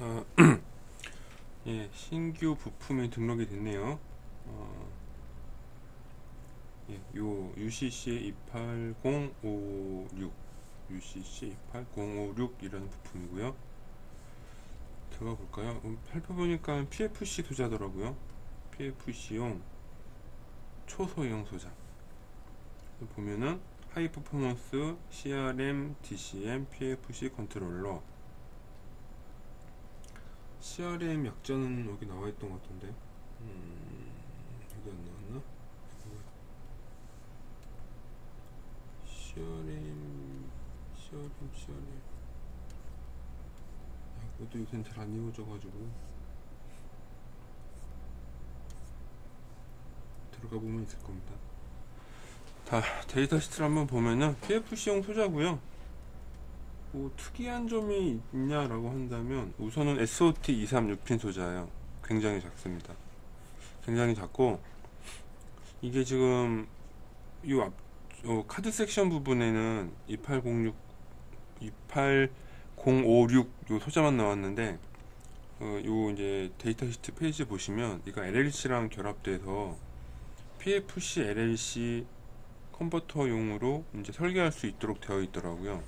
아, 예, 신규 부품이 등록이 됐네요. 예, 요 UCC 280556 UCC 28056이라는 부품이고요. 들어가 볼까요? 살펴보니까 PFC 소자더라고요. PFC용 초소형 소자. 보면은 하이 퍼포먼스 CRM, DCM, PFC 컨트롤러. CRM 약자는 여기 나와 있던 것 같은데. 여기 안 나왔나? CRM. 이것도 요새는 잘 안 이루어져가지고 들어가 보면 있을 겁니다. 다 데이터 시트를 한번 보면은 PFC용 소자고요. 뭐 특이한 점이 있냐라고 한다면 우선은 SOT 236핀 소자예요. 굉장히 작습니다. 굉장히 작고 이게 지금 카드 섹션 부분에는 28056 요 소자만 나왔는데 요 이제 데이터 시트 페이지 보시면 이거 LLC랑 결합돼서 PFC LLC 컨버터용으로 이제 설계할 수 있도록 되어 있더라고요.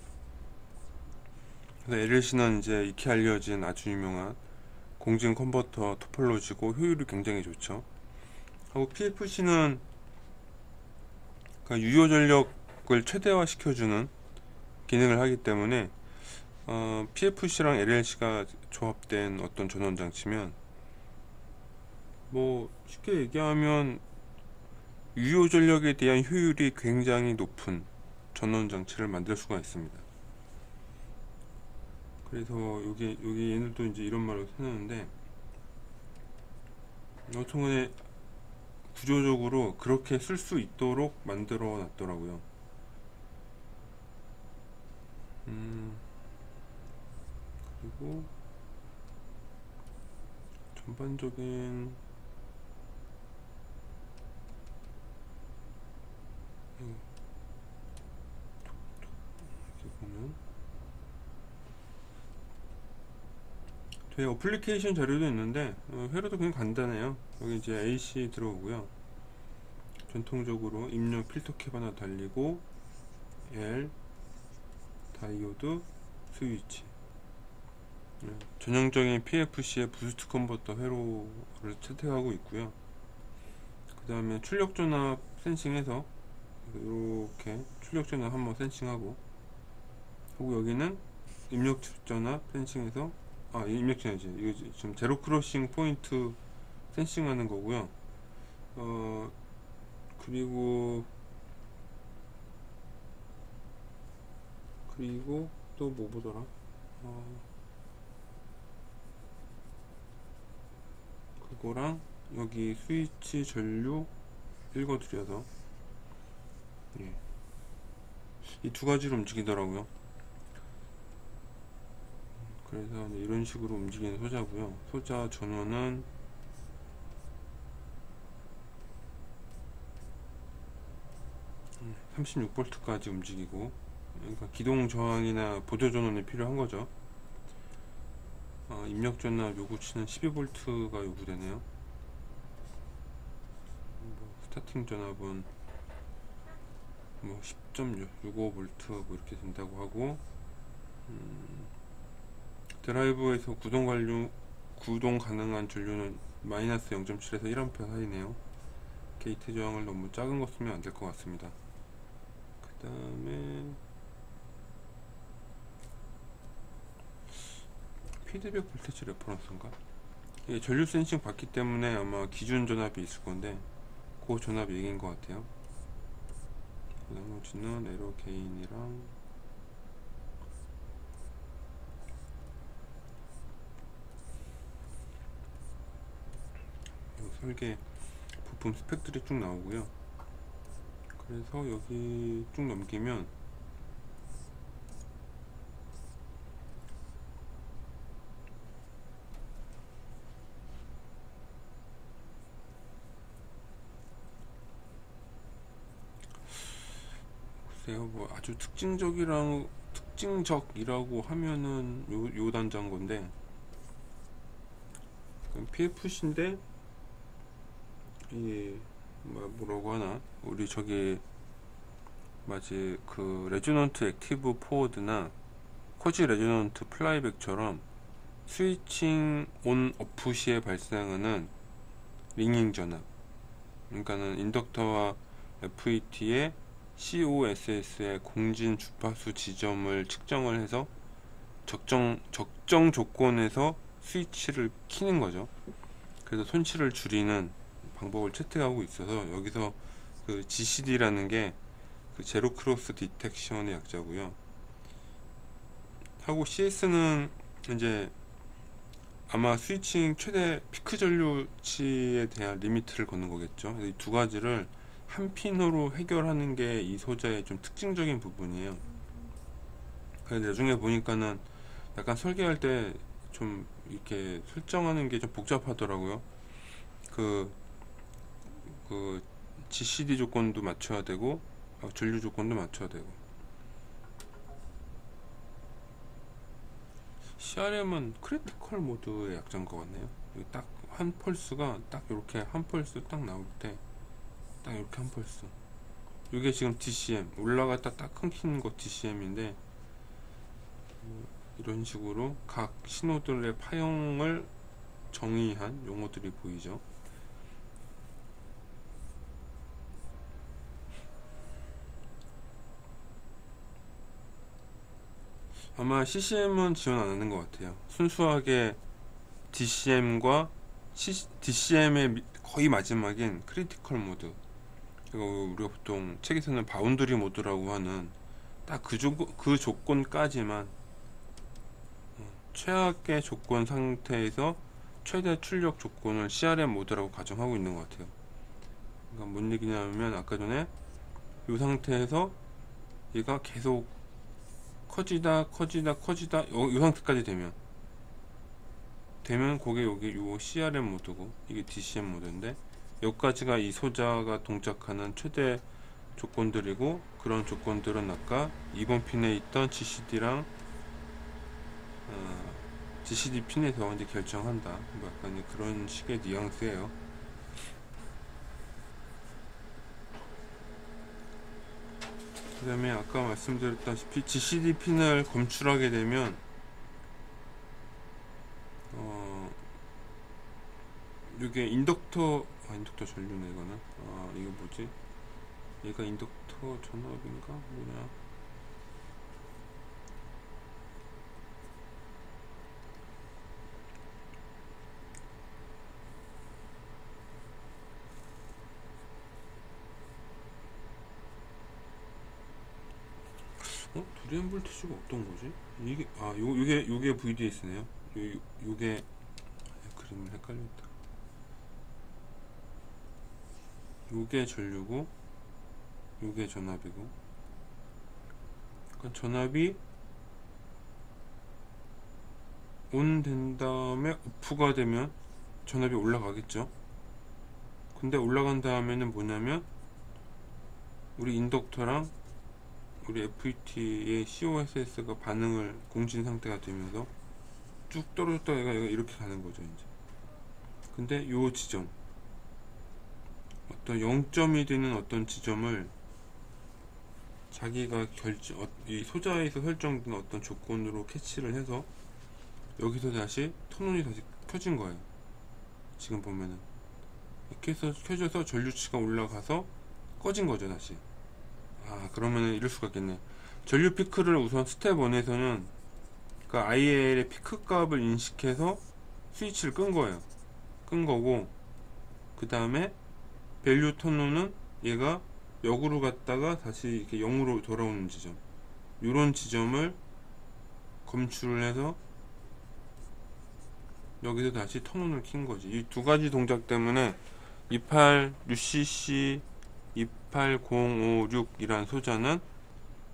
그래서 LLC는 이제 익히 알려진 아주 유명한 공진 컨버터 토폴로지고 효율이 굉장히 좋죠. 하고 PFC는 그러니까 유효 전력을 최대화 시켜주는 기능을 하기 때문에 PFC랑 LLC가 조합된 어떤 전원 장치면 뭐 쉽게 얘기하면 유효 전력에 대한 효율이 굉장히 높은 전원 장치를 만들 수가 있습니다. 그래서 여기 얘네도 이제 이런 말을 해놨는데 여튼간에 구조적으로 그렇게 쓸 수 있도록 만들어 놨더라고요. 그리고 전반적인 이렇게 보면 뒤에 어플리케이션 자료도 있는데 회로도 그냥 간단해요. 여기 이제 AC 들어오고요. 전통적으로 입력 필터 캡 하나 달리고 L 다이오드 스위치, 전형적인 PFC의 부스트 컨버터 회로를 채택하고 있고요. 그 다음에 출력 전압 센싱해서 이렇게 출력 전압 한번 센싱하고, 그리고 여기는 입력 전압 센싱해서 입력 전압이지, 이거 지금 제로 크로싱 포인트 센싱하는 거고요. 그리고 또 뭐 보더라? 그거랑 여기 스위치 전류 읽어드려서 이 두 가지로 움직이더라고요. 그래서 이런 식으로 움직이는 소자고요. 소자 전원은 36V까지 움직이고, 그러니까 기동 저항이나 보조 전원이 필요한 거죠. 입력 전압 요구치는 12V가 요구되네요. 스타팅 전압은 뭐 10.65V 뭐 이렇게 된다고 하고, 드라이브에서 구동 가능한 전류는 마이너스 0.7에서 1A 사이네요. 게이트 저항을 너무 작은 거 쓰면 안 될 것 같습니다. 그 다음에 피드백 볼테지 레퍼런스인가? 이게 전류 센싱 받기 때문에 아마 기준 전압이 있을 건데 그 전압 얘기인 것 같아요. 나머지는 에러 게인이랑 설계 부품 스펙들이 쭉 나오고요. 그래서 여기 쭉 넘기면 글쎄요, 뭐 아주 특징적이라고 하면은 요 단자인 건데, PFC인데 이 뭐라고 하나, 우리 저기 마치 그 레조넌트 액티브 포워드나 코지 레조넌트 플라이백처럼 스위칭 온 오프 시에 발생하는 링잉 전압, 그러니까는 인덕터와 FET의 COSS의 공진 주파수 지점을 측정을 해서 적정 조건에서 스위치를 키는 거죠. 그래서 손실을 줄이는 방법을 채택하고 있어서, 여기서 그 GCD라는 게 그 제로 크로스 디텍션의 약자고요. 하고 CS는 이제 아마 스위칭 최대 피크 전류치에 대한 리미트를 거는 거겠죠. 이 두 가지를 한 핀으로 해결하는 게 이 소자의 좀 특징적인 부분이에요. 그래서 나중에 보니까는 약간 설계할 때 좀 이렇게 설정하는 게 좀 복잡하더라고요. 그 GCD 조건도 맞춰야 되고 전류 조건도 맞춰야 되고. CRM은 크리티컬 모드의 약자인 것 같네요. 딱 한 펄스가 딱 이렇게 한 펄스 딱 나올 때 딱 이렇게 한 펄스. 이게 지금 DCM 올라갔다 딱 끊기는 거 DCM인데, 이런 식으로 각 신호들의 파형을 정의한 용어들이 보이죠. 아마 CCM은 지원 안 하는 것 같아요. 순수하게 DCM과 DCM의 거의 마지막인 크리티컬 모드, 그리고 우리가 보통 책에서는 바운드리 모드라고 하는 딱 그 조건까지만, 최악의 조건 상태에서 최대 출력 조건을 CRM 모드라고 가정하고 있는 것 같아요. 그러니까 뭔 얘기냐면, 아까 전에 이 상태에서 얘가 계속 커지다 이 상태까지 되면 그게 여기 요 CRM 모드고, 이게 DCM 모드인데, 여기까지가 이 소자가 동작하는 최대 조건들이고, 그런 조건들은 아까 2번 핀에 있던 GCD랑 GCD 핀에서 이제 결정한다. 뭐 약간 그런 식의 뉘앙스예요. 그 다음에 아까 말씀드렸다시피 GCD 핀을 검출하게 되면 이게 인덕터 전류네. 이거는 이거 뭐지, 얘가 인덕터 전압인가 뭐냐, 도리안 볼티지가 어떤 거지? 이게 요게 VDS네요. 요게 그림 헷갈렸다. 요게 전류고 요게 전압이고, 그러니까 전압이 온 된 다음에 오프가 되면 전압이 올라가겠죠. 근데 올라간 다음에는 뭐냐면, 우리 인덕터랑 우리 FET의 COSS가 반응을 공진 상태가 되면서 쭉 떨어졌다가 얘가 이렇게 가는 거죠 이제. 근데 요 지점, 어떤 0점이 되는 어떤 지점을 자기가 이 소자에서 설정된 어떤 조건으로 캐치를 해서 여기서 다시 턴온이 다시 켜진 거예요. 지금 보면은 이렇게 해서 켜져서 전류치가 올라가서 꺼진 거죠 다시. 그러면은 이럴 수가 있겠네. 전류 피크를 우선 스텝 1에서는 그 IL의 피크 값을 인식해서 스위치를 끈 거예요. 끈 거고, 그 다음에 밸류 턴온은 얘가 역으로 갔다가 다시 이렇게 0으로 돌아오는 지점, 이런 지점을 검출을 해서 여기서 다시 턴온을 킨 거지. 이 두 가지 동작 때문에 28 UCC 28056 이란 소자는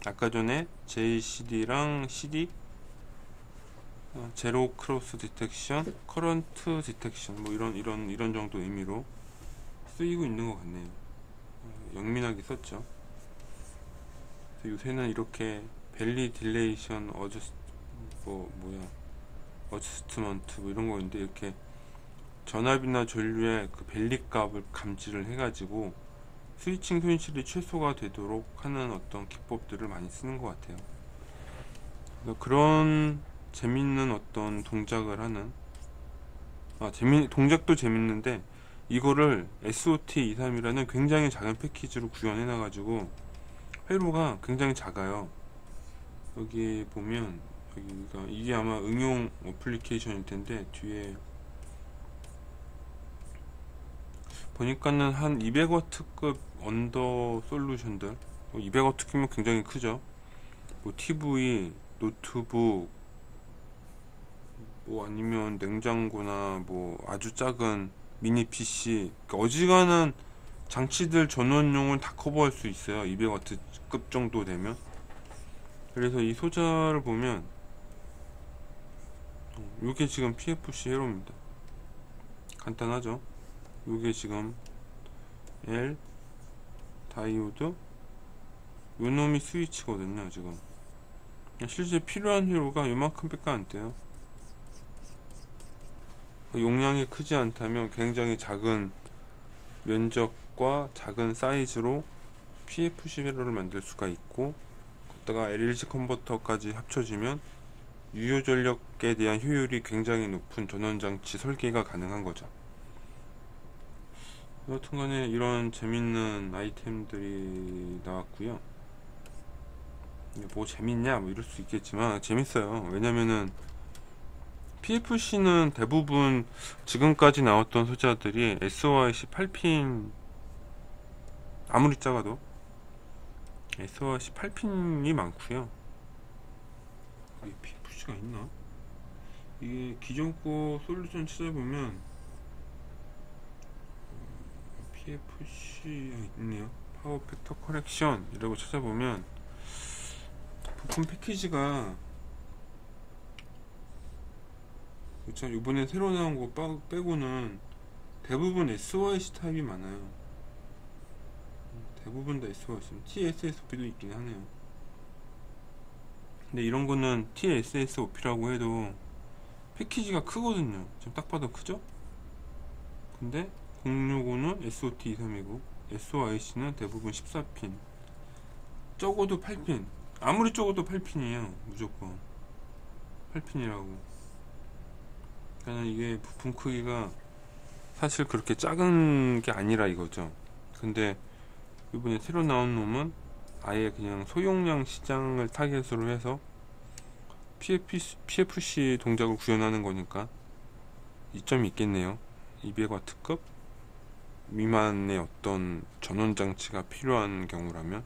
아까 전에 JCD랑 CD, 제로 크로스 디텍션, 커런트 디텍션, 뭐 이런 정도 의미로 쓰이고 있는 것 같네요. 영민하게 썼죠. 요새는 이렇게 밸리 딜레이션 어저스트먼트 뭐 이런 거 있는데, 이렇게 전압이나 전류의 그 밸리값을 감지를 해가지고 스위칭 손실이 최소가 되도록 하는 어떤 기법들을 많이 쓰는 것 같아요. 그래서 그런 재밌는 어떤 동작을 하는, 동작도 재밌는데 이거를 SOT23이라는 굉장히 작은 패키지로 구현해 놔가지고 회로가 굉장히 작아요. 여기 보면 여기가 이게 아마 응용 어플리케이션일 텐데 뒤에 보니까는 한 200W급 언더 솔루션들, 200W면 굉장히 크죠. 뭐 TV, 노트북, 뭐 아니면 냉장고나 뭐 아주 작은 미니 PC, 그러니까 어지간한 장치들 전원용을 다 커버할 수 있어요. 200W급 정도 되면. 그래서 이 소자를 보면 요게 지금 PFC 회로입니다. 간단하죠. 요게 지금 L 다이오드 요놈이 스위치거든요. 지금 실제 필요한 회로가 요만큼 밖에 안 돼요. 용량이 크지 않다면 굉장히 작은 면적과 작은 사이즈로 PFC 회로를 만들 수가 있고, 거기다가 LLC 컨버터까지 합쳐지면 유효 전력에 대한 효율이 굉장히 높은 전원장치 설계가 가능한 거죠. 여튼간에 이런 재밌는 아이템들이 나왔고요. 뭐 재밌냐 뭐 이럴 수 있겠지만 재밌어요. 왜냐면은 PFC는 대부분 지금까지 나왔던 소자들이 SOIC 8핀, 아무리 작아도 SOIC 8핀이 많고요. 여기 PFC가 있나? 이게 기존 거 솔루션 찾아보면 PFC가 있네요. 파워 팩터 커렉션 이라고 찾아보면 부품 패키지가 참 이번에 새로 나온 거 빼고는 대부분 SOIC 타입이 많아요. 대부분 다 SOIC, TSSOP도 있긴 하네요. 근데 이런 거는 TSSOP라고 해도 패키지가 크거든요. 지금 딱 봐도 크죠? 근데 065는 SOT23이고 SOIC는 대부분 14핀, 적어도 8핀, 아무리 적어도 8핀이에요. 무조건 8핀이라고. 그러니까 이게 부품 크기가 사실 그렇게 작은 게 아니라 이거죠. 근데 이번에 새로 나온 놈은 아예 그냥 소용량 시장을 타겟으로 해서 PFC 동작을 구현하는 거니까 이점이 있겠네요. 200W급 미만의 어떤 전원 장치가 필요한 경우라면.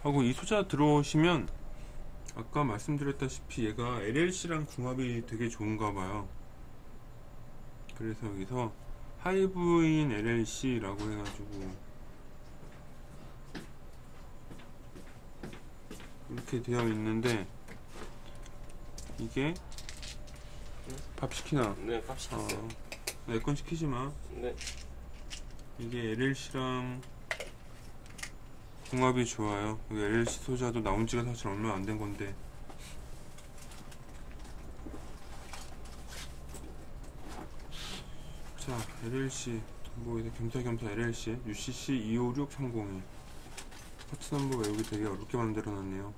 하고 이 소자 들어오시면 아까 말씀드렸다시피 얘가 LLC랑 궁합이 되게 좋은가 봐요. 그래서 여기서 하이브인 LLC라고 해가지고 이렇게 되어 있는데, 이게 밥 시키나? 네, 밥 시켰어요. 내 건 시키지 마. 네. 이게 LLC랑 궁합이 좋아요. 여기 LLC 소자도 나온 지가 사실 얼마 안 된 건데. 자, LLC 뭐 이제 겸사겸사 LLC UCC 256302 파트 넘버 외우기 되게 어렵게 만들어 놨네요.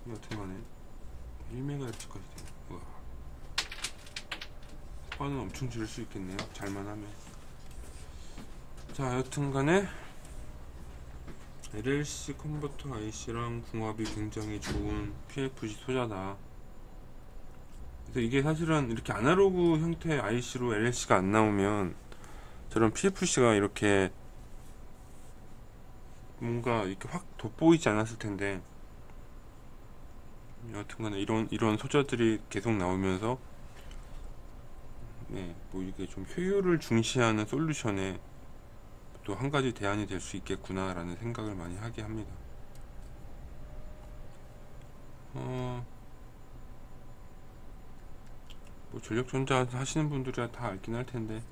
여튼간에 1MHz까지 돼요. 우와. 화는 엄청 줄일 수 있겠네요. 잘만 하면. 자, 여튼간에 LLC 컨버터 IC랑 궁합이 굉장히 좋은 PFC 소자다. 그래서 이게 사실은 이렇게 아날로그 형태의 IC로 LLC가 안 나오면 저런 PFC가 이렇게 뭔가 이렇게 확 돋보이지 않았을 텐데, 여튼간에 이런 소자들이 계속 나오면서 뭐 이게 좀 효율을 중시하는 솔루션에 또 한 가지 대안이 될 수 있겠구나 라는 생각을 많이 하게 합니다. 뭐 전력전자 하시는 분들이야 다 알긴 할 텐데,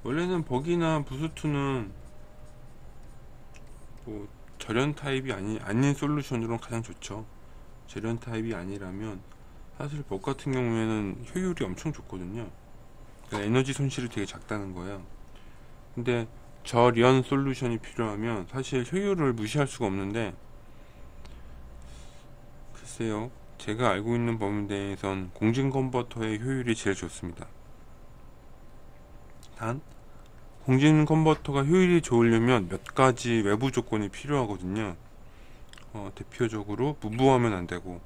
원래는 버기나 부스트는 뭐 절연 타입이 아닌 솔루션으로는 가장 좋죠. 절연 타입이 아니라면 사실 법 같은 경우에는 효율이 엄청 좋거든요. 그러니까 에너지 손실이 되게 작다는 거예요. 근데 절연 솔루션이 필요하면 사실 효율을 무시할 수가 없는데, 글쎄요, 제가 알고 있는 범위 내에선 공진 컨버터의 효율이 제일 좋습니다. 단 공진 컨버터가 효율이 좋으려면 몇 가지 외부 조건이 필요하거든요. 대표적으로 무부하면 안 되고,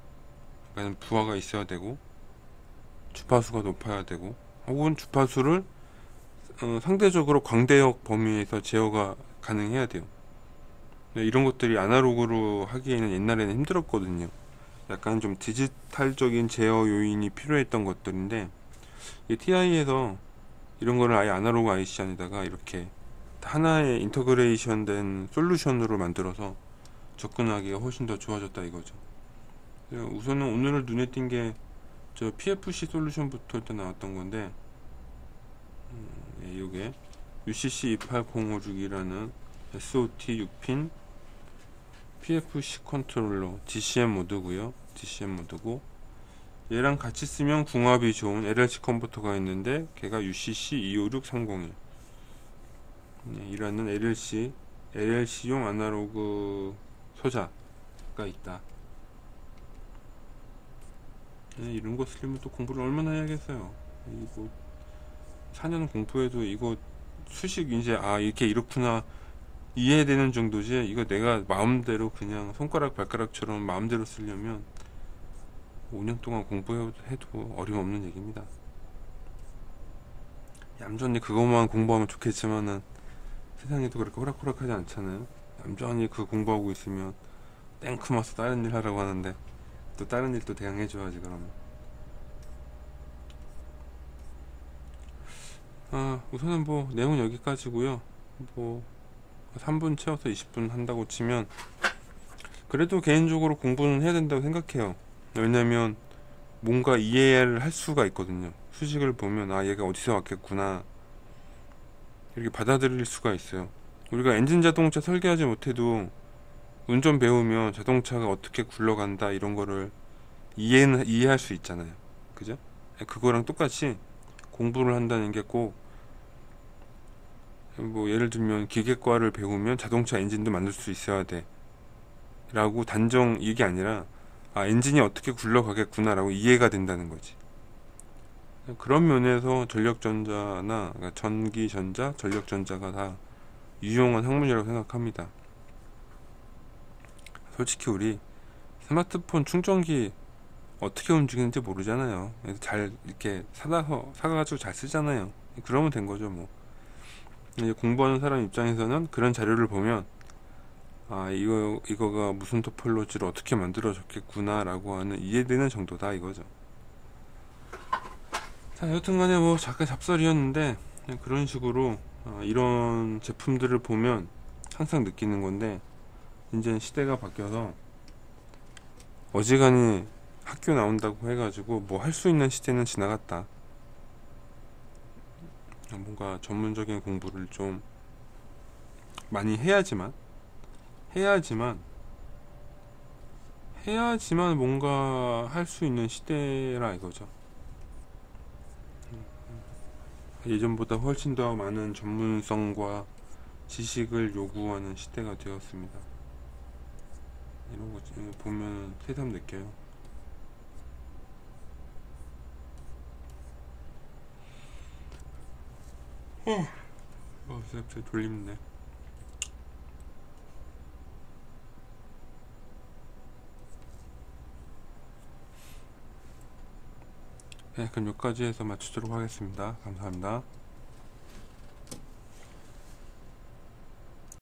그러니까 부하가 있어야 되고, 주파수가 높아야 되고, 혹은 주파수를 상대적으로 광대역 범위에서 제어가 가능해야 돼요. 이런 것들이 아날로그로 하기에는 옛날에는 힘들었거든요. 약간 좀 디지털적인 제어 요인이 필요했던 것들인데, 이 TI에서 이런 거를 아예 아날로그 IC 안에다가 이렇게 하나의 인터그레이션 된 솔루션으로 만들어서 접근하기가 훨씬 더 좋아졌다 이거죠. 우선은 오늘 눈에 띈 게 저 PFC 솔루션부터 일단 나왔던 건데, 이게 UCC28056이라는 SOT 6핀 PFC 컨트롤러 DCM 모드고요. DCM 모드고, 얘랑 같이 쓰면 궁합이 좋은 LLC 컨버터가 있는데 걔가 UCC256301 이라는 LLC용 아날로그 소자가 있다. 이런 거 쓰려면 또 공부를 얼마나 해야겠어요. 이거 4년 공부해도 이거 수식 이제 이렇게 이렇구나 이해되는 정도지, 이거 내가 마음대로 그냥 손가락 발가락처럼 마음대로 쓰려면 5년 동안 공부해도 어림없는 얘기입니다. 얌전히 그것만 공부하면 좋겠지만은 세상에도 그렇게 호락호락하지 않잖아요. 얌전히 그 공부하고 있으면 땡크마서 다른 일 하라고 하는데 또 다른 일도 대강 해줘야지. 그러면 우선은 뭐 내용은 여기까지고요. 뭐 3분 채워서 20분 한다고 치면 그래도 개인적으로 공부는 해야 된다고 생각해요. 왜냐면 뭔가 이해를 할 수가 있거든요. 수식을 보면 얘가 어디서 왔겠구나 이렇게 받아들일 수가 있어요. 우리가 엔진 자동차 설계하지 못해도 운전 배우면 자동차가 어떻게 굴러간다 이런 거를 이해할 수 있잖아요. 그죠? 그거랑 똑같이 공부를 한다는 게 꼭 뭐 예를 들면 기계과를 배우면 자동차 엔진도 만들 수 있어야 돼 라고 단정 이게 아니라 엔진이 어떻게 굴러가겠구나 라고 이해가 된다는 거지. 그런 면에서 전력전자나 그러니까 전기전자, 전력전자가 다 유용한 학문이라고 생각합니다. 솔직히 우리 스마트폰 충전기 어떻게 움직이는지 모르잖아요. 그래서 잘 이렇게 사가지고 잘 쓰잖아요. 그러면 된 거죠 뭐. 이제 공부하는 사람 입장에서는 그런 자료를 보면 이거가 무슨 토폴로지를 어떻게 만들어졌겠구나 라고 하는 이해되는 정도다 이거죠. 자, 여튼간에 뭐 잠깐 잡설이었는데 그냥 그런 식으로 이런 제품들을 보면 항상 느끼는 건데, 이제 시대가 바뀌어서 어지간히 학교 나온다고 해가지고 뭐 할 수 있는 시대는 지나갔다. 뭔가 전문적인 공부를 좀 많이 해야지만 뭔가 할 수 있는 시대라 이거죠. 예전보다 훨씬 더 많은 전문성과 지식을 요구하는 시대가 되었습니다. 이런 거 보면 새삼 느껴요. 갑자기 졸립네. 그럼 여기까지 해서 마치도록 하겠습니다. 감사합니다.